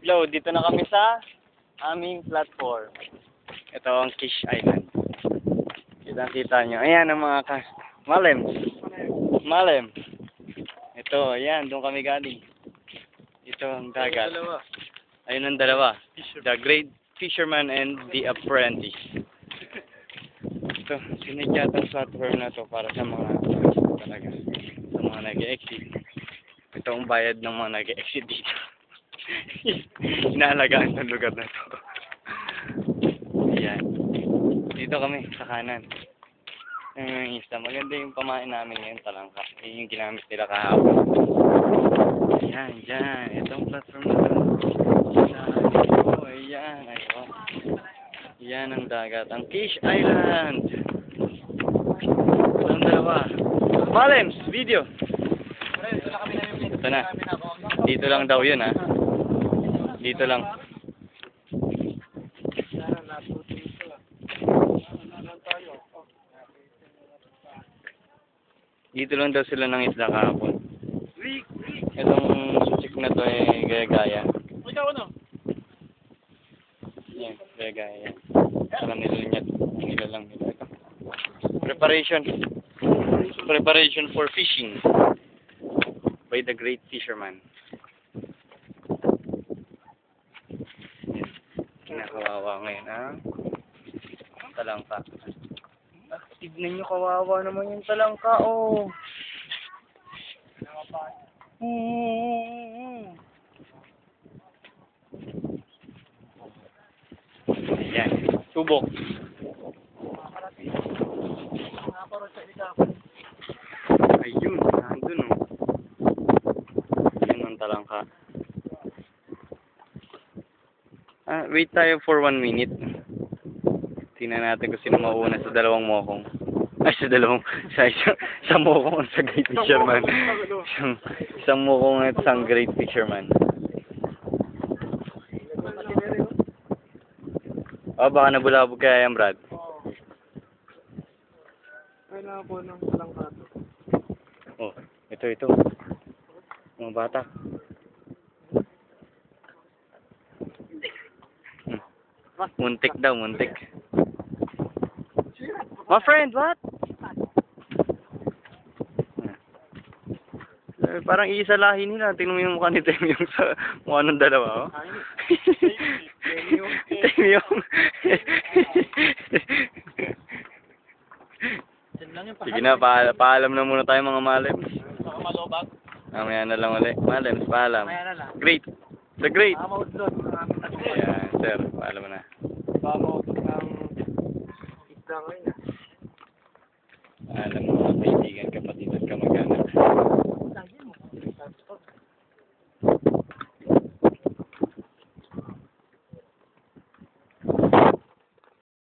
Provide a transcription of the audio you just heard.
Yo, dito na kami sa aming platform. Ito ang Kish Island. Kita nyo. Ayan ang mga Malem. Malem. Ito, ayan. Doon kami galing. Ito ang dagat. Ayun ang dalawa. The Great Fisherman and the Apprentice. Ito, sinadya itong platform na to para sa mga talaga. Sa mga nag-exit. Ito ang bayad ng mga nag-exit dito. Inaalagaan ng lugar na to. Ayan. Dito kami, sa kanan. Yung isla. Maganda yung pamain namin ngayon, talangka. Yun yung ginamit nila kahapon. Ayan, dyan. Itong platform na to. Ayan, ayun. Ayan ang dagat. Ang Kish Island. Ang dalawa. Malems, video. Ito na. Dito lang daw yun, ha. Dito lang. Dito lang daw sila ng isla kahapon. Itong chick na to ay gaya-gaya. Yan, gaya-gaya. Parang nila lang nila ito. Preparation for fishing by the Great Fisherman. Kinakawawa ngayon, ha? Talangka. Tignan nyo, kawawa naman yung talangka, oh. Ayan, tubok. Ayun, nandun, oh. Ayun ang talangka. Wait tayo for 1 minute. Tingnan natin kung sino mauuna sa dalawang mokong. Ay, sa mokong at sa Great Fisherman. Isang mokong at isang Great Fisherman. Oh, baka nabulabog kaya yan, Brad. Kailangan po ng talangka to. Oh, ito. Mga bata. Muntik daw, muntik. My friend, what? Parang iisa lahi nila. Tingnan mo yung mukha ni Tem yung sa mukha ng dalawa, oh. Tem yung. Sige na, paalam na muna tayo mga malems. Mamaya na lang ulit. Malems, paalam. Great. The Great. Ayan, sir. Paalam na.